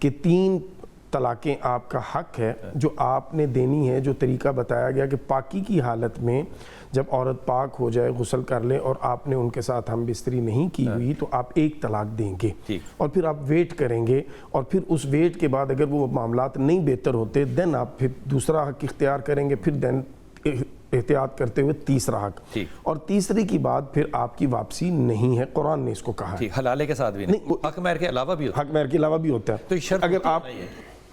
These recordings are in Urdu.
کہ 3 طلاقیں آپ کا حق ہے جو آپ نے دینی ہے، جو طریقہ بتایا گیا کہ پاکی کی حالت میں جب عورت پاک ہو جائے، غسل کر لے اور آپ نے ان کے ساتھ ہم بستری نہیں کی ہوئی تو آپ 1 طلاق دیں گے، اور پھر آپ ویٹ کریں گے، اور پھر اس ویٹ کے بعد اگر وہ معاملات نہیں بہتر ہوتے دین آپ پھر دوسرا حق اختیار کریں گے، پھر دین احتیاط کرتے ہوئے تیسرا حق، اور تیسرے کی بعد پھر آپ کی واپسی نہیں ہے، قرآن نے اس کو کہا ہے۔ حلالے کے ساتھ بھی نہیں، حق مہر کے علاوہ بھی ہوتا ہے، حق مہر کے علاوہ بھی ہوتا ہے۔ تو شرط اگر آپ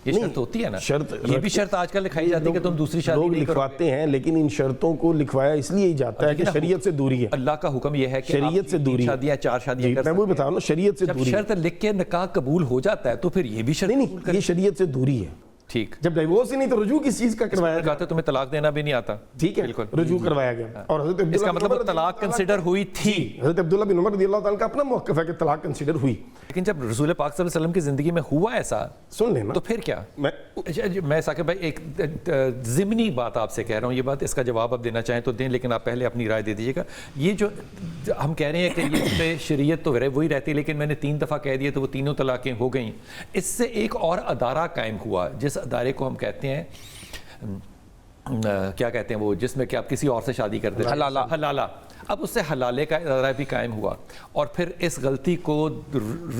یہ شرط ہوتی ہے نا، یہ بھی شرط آج کل لکھائی جاتی ہے کہ تم دوسری شادی لوگ نہیں کرو۔ لکھواتے ہیں، لیکن ان شرطوں کو لکھوایا اس لیے ہی جاتا ہے کہ شریعت سے دوری ہے۔ اللہ کا حکم یہ ہے کہ شریعت سے دوری ہے، شادیاں 4 شادیاں کر میں سکتے وہ بتا رہا ہوں، شریعت سے جب دوری ہے۔ شرط لکھ کے نکاح قبول ہو جاتا ہے تو پھر یہ بھی شرط نہیں، یہ شریعت سے دوری ہے۔ ٹھیک، جب ڈیورس ہی نہیں تو رجوع کس چیز کا کروایا گیا؟ کہتے ہیں تمہیں طلاق دینا بھی نہیں آتا، ٹھیک ہے، رجوع کروایا گیا، اور حضرت اس کا مطلب طلاق کنسیڈر ہوئی تھی۔ حضرت عبداللہ بن عمر رضی اللہ تعالیٰ کا اپنا موقف ہے کہ طلاق کنسیڈر ہوئی، لیکن جب رسول پاک صلی اللہ علیہ وسلم کی زندگی میں ہوا ایسا سن لینا تو پھر کیا؟ میں ثاقب بھائی ایک ضمنی بات آپ سے کہہ رہا ہوں، یہ بات اس کا جواب آپ دینا چاہیں تو دیں، لیکن آپ پہلے اپنی رائے دے دیجیے گا۔ یہ جو ہم کہہ رہے ہیں کہ یہ پہ شریعت تو وہی رہتی ہے، لیکن میں نے 3 دفعہ کہہ دیا تو وہ تینوں طلاقیں ہو گئیں، اس سے ایک اور ادارہ قائم ہوا جس ادارے کو ہم کہتے ہیں کیا کہتے ہیں وہ، جس میں کہ آپ کسی اور سے شادی کرتے ہیں، حلالہ۔ اب اس سے حلالے کا ادارہ بھی قائم ہوا، اور پھر اس غلطی کو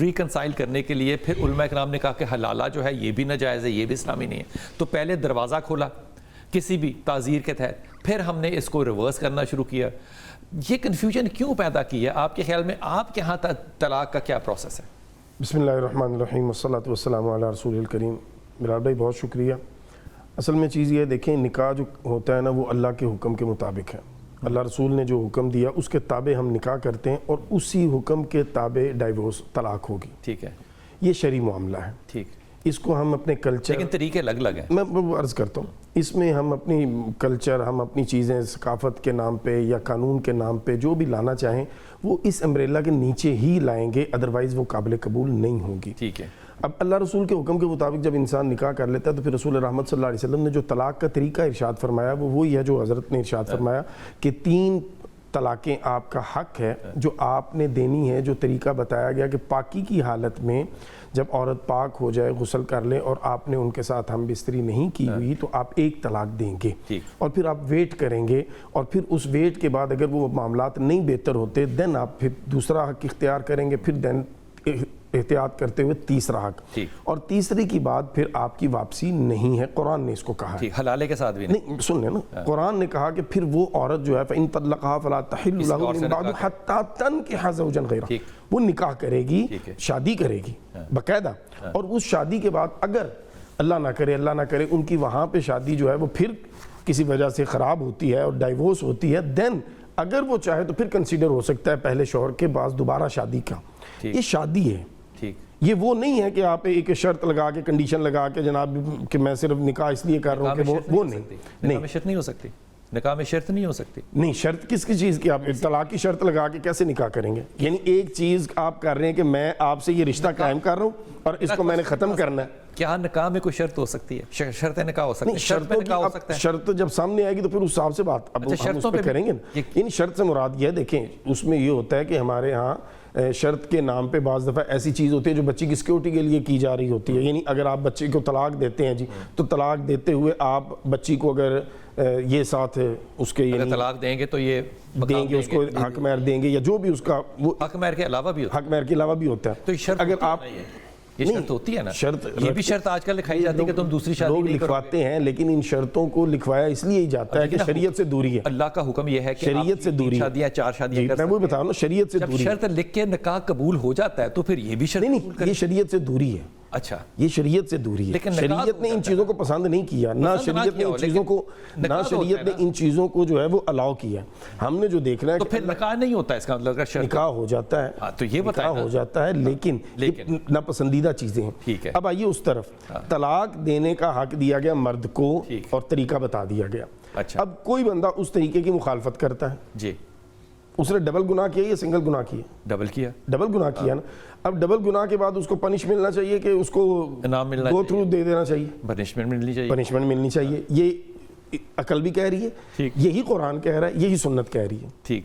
ریکنسائل کرنے کے لیے پھر علماء اکرام نے کہا کہ حلالہ جو ہے یہ بھی ناجائز ہے، یہ بھی اسلامی نہیں ہے، تو پہلے دروازہ کھولا کسی بھی تعزیر کے تحت، پھر ہم نے اس کو ریورس کرنا شروع کیا۔ یہ کنفیوژن کیوں پیدا کی ہے آپ کے خیال میں؟ آپ کے ہاں طلاق کا کیا پروسیس ہے؟ بسم اللہ الرحمن الرحیم، والصلاة والسلام علی رسول الکریم۔ بلال بھائی بہت شکریہ۔ اصل میں چیز یہ دیکھیں، نکاح جو ہوتا ہے نا وہ اللہ کے حکم کے مطابق ہے، اللہ رسول نے جو حکم دیا اس کے تابع ہم نکاح کرتے ہیں، اور اسی حکم کے تابع ڈائیورس طلاق ہوگی، ٹھیک ہے، یہ شرعی معاملہ ہے۔ ٹھیک، اس کو ہم اپنے کلچر، لیکن طریقے الگ الگ ہیں، میں عرض کرتا ہوں، اس میں ہم اپنی کلچر، ہم اپنی چیزیں ثقافت کے نام پہ یا قانون کے نام پہ جو بھی لانا چاہیں وہ اس امبریلا کے نیچے ہی لائیں گے، ادروائز وہ قابل قبول نہیں ہوگی۔ ٹھیک ہے، اب اللہ رسول کے حکم کے مطابق جب انسان نکاح کر لیتا ہے تو پھر رسول رحمت صلی اللہ علیہ وسلم نے جو طلاق کا طریقہ ارشاد فرمایا وہ وہی ہے جو حضرت نے ارشاد فرمایا کہ 3 طلاقیں آپ کا حق ہے جو آپ نے دینی ہے، جو طریقہ بتایا گیا کہ پاکی کی حالت میں جب عورت پاک ہو جائے، غسل کر لے اور آپ نے ان کے ساتھ ہم بستری نہیں کی ہوئی تو آپ 1 طلاق دیں گے، اور پھر آپ ویٹ کریں گے، اور پھر اس ویٹ کے بعد اگر وہ معاملات نہیں بہتر ہوتے دین آپ پھر دوسرا حق اختیار کریں گے، پھر دین احتیاط کرتے ہوئے تیسرا حق، اور تیسرے کی بعد پھر آپ کی واپسی نہیں ہے، قرآن نے اس کو کہا ہے۔ حلالے کے ساتھ بھی نہیں، سن لیں نا، قرآن نے کہا کہ پھر وہ عورت جو ہے فَإِن طَلَّقَهَا فَلَا تَحِلُّ لَهُ مِن بَعْدُ حَتَّى تَنكِحَ زَوْجًا غَيْرَهُ، وہ نکاح کرے گی، شادی کرے گی باقاعدہ، اور اس شادی کے بعد اگر اللہ نہ کرے ان کی وہاں پہ شادی جو ہے وہ پھر کسی وجہ سے خراب ہوتی ہے اور ڈائیورس ہوتی ہے، دین اگر وہ چاہے تو پھر کنسیڈر ہو سکتا ہے پہلے شوہر کے بعد دوبارہ شادی کا۔ یہ شادی ہے، یہ وہ نہیں ہے کہ آپ ایک شرط لگا کے، کنڈیشن لگا کے جناب کہ میں صرف نکاح اس لیے کر رہا ہوں کہ وہ نہیں، نکاح میں شرط نہیں ہو سکتی، نکاح میں شرط نہیں ہو سکتی، نہیں، شرط کس کی چیز کی؟ آپ طلاق کی شرط لگا کے کیسے نکاح کریں گے؟ یعنی ایک چیز آپ کر رہے ہیں کہ میں آپ سے یہ رشتہ قائم کر رہا ہوں اور اس کو میں نے ختم کرنا ہے۔ کیا نکاح میں کوئی شرط ہو سکتی ہے؟ شرط نکاح ہو سکتی ہے، شرط میں نکاح ہو سکتا ہے، شرط جب سامنے آئے گی تو پھر اس حساب سے بات اب ہم اس پہ کریں گے۔ ان شرط سے مراد یہ دیکھیں، اس میں یہ ہوتا ہے کہ ہمارے ہاں شرط کے نام پہ بعض دفعہ ایسی چیز ہوتی ہے جو بچی کی سیکیورٹی کے لیے کی جا رہی ہوتی ہے، یعنی اگر آپ بچے کو طلاق دیتے ہیں جی تو طلاق دیتے ہوئے آپ بچی کو اگر یہ ساتھ اس کے اگر طلاق دیں گے تو یہ دیں گے، اس کو حق مہر دیں گے یا جو بھی اس کا، وہ حق مہر کے علاوہ بھی ہوتا ہے، حق مہر کے علاوہ بھی ہوتا ہے۔ تو شرط اگر آپ یہ شرط ہوتی ہے نا، یہ بھی شرط آج کل لکھائی جاتی ہے کہ تم دوسری شادی لوگ نہیں کرو، لکھواتے ہیں، لیکن ان شرطوں کو لکھوایا اس لیے ہی جاتا ہے کہ شریعت سے دوری ہے، اللہ کا حکم یہ ہے کہ شریعت سے دوری، شادیاں 4 شادیاں کر میں وہ بتا رہا ہوں، شریعت سے جب دوری، شرط لکھ کے نکاح قبول ہو جاتا ہے تو پھر یہ بھی شرط نہیں، یہ شریعت سے دوری ہے، اچھا یہ شریعت سے دوری ہے۔ شریعت نے ان چیزوں کو پسند نہیں کیا، نہ شریعت نے ان چیزوں کو، نہ شریعت نے ان چیزوں کو جو ہے وہ الاؤ کیا۔ ہم نے جو دیکھنا ہے تو پھر نکاح نہیں ہوتا، اس کا مطلب نکاح ہو جاتا ہے، تو یہ نکاح ہو جاتا ہے، لیکن ناپسندیدہ چیزیں ہیں۔ ٹھیک ہے، اب آئیے اس طرف، طلاق دینے کا حق دیا گیا مرد کو اور طریقہ بتا دیا گیا۔ اب کوئی بندہ اس طریقے کی مخالفت کرتا ہے جی، اس نے ڈبل گناہ کیا یا سنگل گناہ کیا؟ ڈبل گناہ کیا نا۔ اب ڈبل گناہ کے بعد اس کو پنش ملنا چاہیے کہ اس کو انعام ملنا گو تھرو دے دینا چاہیے، پنشمنٹ ملنی چاہیے، یہ عقل بھی کہہ رہی ہے، یہی قرآن کہہ رہا ہے، یہی سنت کہہ رہی ہے۔ ٹھیک،